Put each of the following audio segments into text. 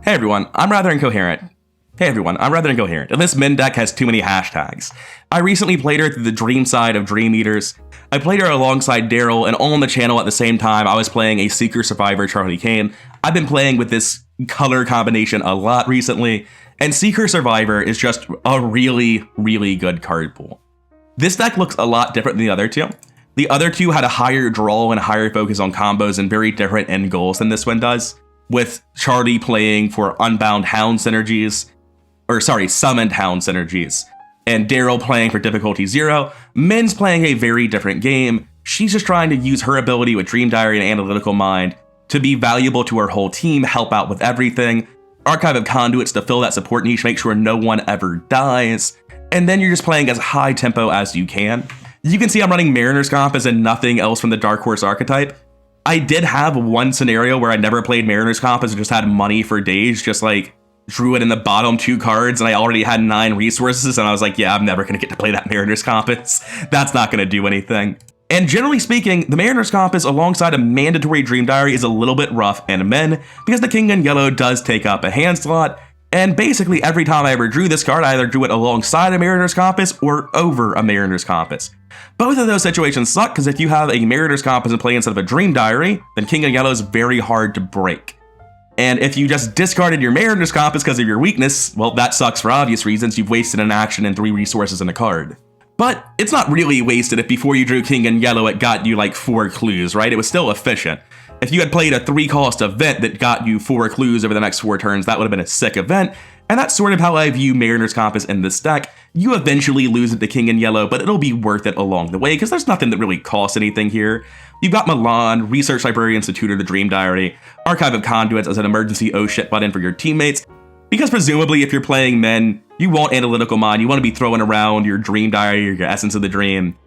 Hey everyone, I'm rather incoherent. And this Min deck has too many hashtags. I recently played her through the Dream side of Dream Eaters. I played her alongside Daryl, and all on the channel at the same time, I was playing a Seeker Survivor Charlie Kane. I've been playing with this color combination a lot recently, and Seeker Survivor is just a really, really good card pool. This deck looks a lot different than the other two. The other two had a higher draw and a higher focus on combos and very different end goals than this one does, with Charlie playing for Unbound Hound synergies, Summoned Hound synergies, and Daryl playing for difficulty 0. Min's playing a very different game. She's just trying to use her ability with Dream Diary and Analytical Mind to be valuable to her whole team, help out with everything, Archive of Conduits to fill that support niche, make sure no one ever dies, and then you're just playing as high tempo as you can. You can see I'm running Mariner's Compass and nothing else from the Dark Horse archetype. I did have one scenario where I never played Mariner's Compass and just had money for days, just like drew it in the bottom 2 cards, and I already had 9 resources, and I was like, yeah, I'm never going to get to play that Mariner's Compass. That's not going to do anything. And generally speaking, the Mariner's Compass alongside a mandatory Dream Diary is a little bit rough and Min, because the King in Yellow does take up a hand slot, and basically every time I ever drew this card, I either drew it alongside a Mariner's Compass or over a Mariner's Compass. Both of those situations suck, because if you have a Mariner's Compass in play instead of a Dream Diary, then King in Yellow is very hard to break. And if you just discarded your Mariner's Compass because of your weakness, well, that sucks for obvious reasons. You've wasted an action and 3 resources in a card. But it's not really wasted if before you drew King in Yellow, it got you like 4 clues, right? It was still efficient. If you had played a 3-cost event that got you 4 clues over the next 4 turns, that would have been a sick event. And that's sort of how I view Mariner's Compass in this deck. You eventually lose it to King in Yellow, but it'll be worth it along the way, because there's nothing that really costs anything here. You've got Milan, Research Librarian's Tutor the Dream Diary, Archive of Conduits as an emergency oh shit button for your teammates, because presumably if you're playing Min, you want Analytical Mind, you want to be throwing around your Dream Diary or your Essence of the Dream.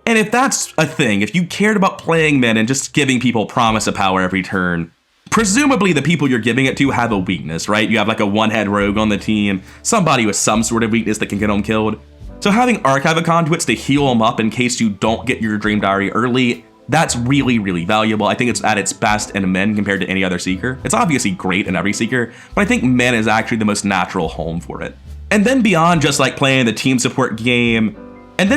And if that's a thing, if you cared about playing Min and just giving people Promise of Power every turn, presumably the people you're giving it to have a weakness, right? You have like a one-head rogue on the team, somebody with some sort of weakness that can get them killed. So having Archive of Conduits to heal them up in case you don't get your Dream Diary early, that's really, really valuable. I think it's at its best in Min compared to any other Seeker. It's obviously great in every Seeker, but I think Min is actually the most natural home for it. And then beyond just like playing the team support game, that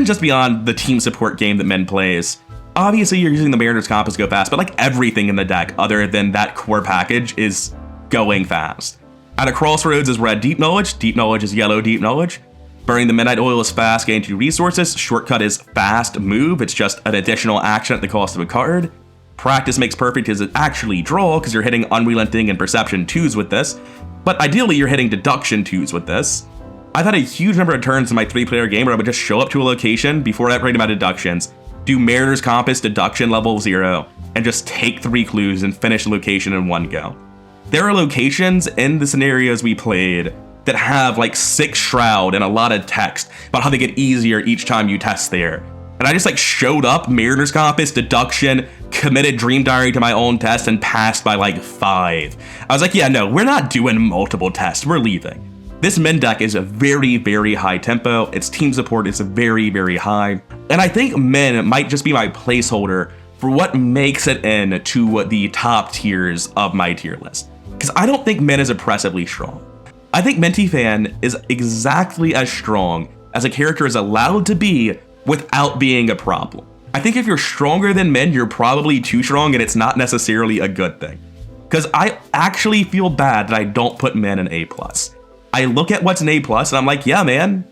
Min plays, obviously you're using the Mariner's Compass to go fast, but like everything in the deck other than that core package is going fast. At a Crossroads is red Deep Knowledge is yellow Deep Knowledge. Burning the Midnight Oil is fast, gain 2 resources. Shortcut is fast move, it's just an additional action at the cost of a card. Practice Makes Perfect is actually draw, because you're hitting Unrelenting and Perception 2s with this, but ideally you're hitting Deduction 2s with this. I've had a huge number of turns in my 3-player game where I would just show up to a location before upgrading my deductions, do Mariner's Compass Deduction level 0, and just take 3 clues and finish the location in one go. There are locations in the scenarios we played that have like 6 Shroud and a lot of text about how they get easier each time you test there. And I just like showed up, Mariner's Compass, Deduction, committed Dream Diary to my own test, and passed by like 5. I was like, yeah, no, we're not doing multiple tests, we're leaving. This Min deck is a very, very high tempo. Its team support is very, very high. And I think Min might just be my placeholder for what makes it into the top tiers of my tier list. Because I don't think Min is oppressively strong. I think Minh Thi Phan is exactly as strong as a character is allowed to be without being a problem. I think if you're stronger than Min, you're probably too strong, and it's not necessarily a good thing. Because I actually feel bad that I don't put Min in A+. I look at what's an A+, and I'm like, yeah, man,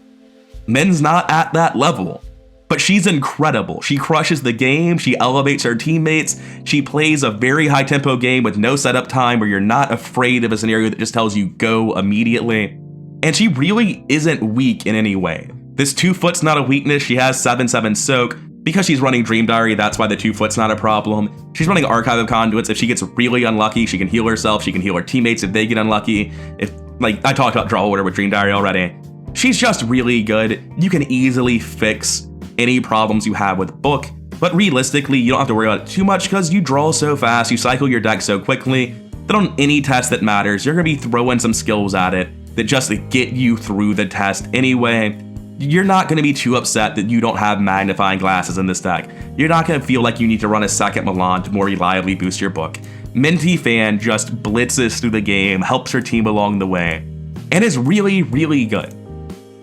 Min's not at that level. But she's incredible. She crushes the game, she elevates her teammates, she plays a very high tempo game with no setup time where you're not afraid of a scenario that just tells you go immediately. And she really isn't weak in any way. This 2-foot's not a weakness, she has 7/7 soak. Because she's running Dream Diary, that's why the 2-foot's not a problem. She's running Archive of Conduits. If she gets really unlucky, she can heal herself, she can heal her teammates if they get unlucky. If, like, I talked about Draw Order with Dream Diary already. She's just really good. You can easily fix any problems you have with Book, but realistically, you don't have to worry about it too much because you draw so fast, you cycle your deck so quickly, that on any test that matters, you're going to be throwing some skills at it that just get you through the test anyway. You're not going to be too upset that you don't have magnifying glasses in this deck. You're not going to feel like you need to run a second Milan to more reliably boost your Book. Minh Thi Phan just blitzes through the game, helps her team along the way, and is really, really good.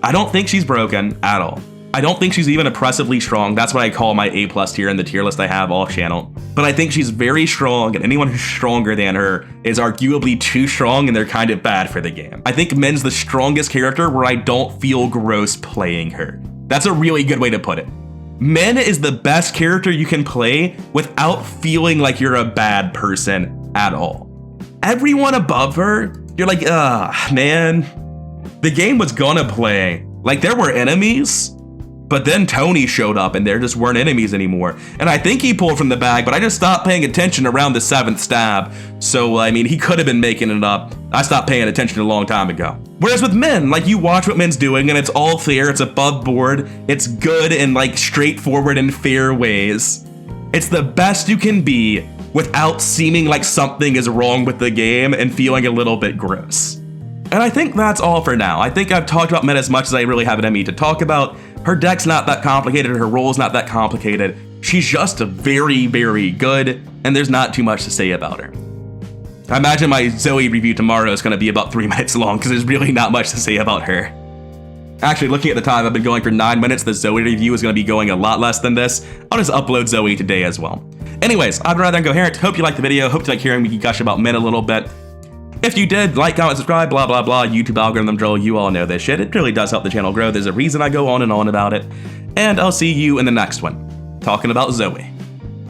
I don't think she's broken at all. I don't think she's even oppressively strong. That's what I call my A+ tier in the tier list I have off channel. But I think she's very strong, and anyone who's stronger than her is arguably too strong, and they're kind of bad for the game. I think Min's the strongest character where I don't feel gross playing her. That's a really good way to put it. Min is the best character you can play without feeling like you're a bad person at all. Everyone above her, you're like, man. The game was gonna play. Like, there were enemies, but then Tony showed up and there just weren't enemies anymore. And I think he pulled from the bag, but I just stopped paying attention around the 7th stab. So, I mean, he could have been making it up. I stopped paying attention a long time ago. Whereas with Min, like, you watch what Min's doing and it's all fair, it's above board, it's good in like straightforward and fair ways. It's the best you can be without seeming like something is wrong with the game and feeling a little bit gross. And I think that's all for now. I think I've talked about Min as much as I really have it in me to talk about. Her deck's not that complicated, her role's not that complicated. She's just very, very good, and there's not too much to say about her. I imagine my Zoe review tomorrow is going to be about 3 minutes long, because there's really not much to say about her. Actually, looking at the time, I've been going for 9 minutes. The Zoe review is going to be going a lot less than this. I'll just upload Zoe today as well. Anyways, I'd rather incoherent. Hope you liked the video. Hope you like hearing me gush about Min a little bit. If you did, like, comment, subscribe, blah, blah, blah, YouTube algorithm drill, you all know this shit. It really does help the channel grow. There's a reason I go on and on about it. And I'll see you in the next one, talking about Zoe.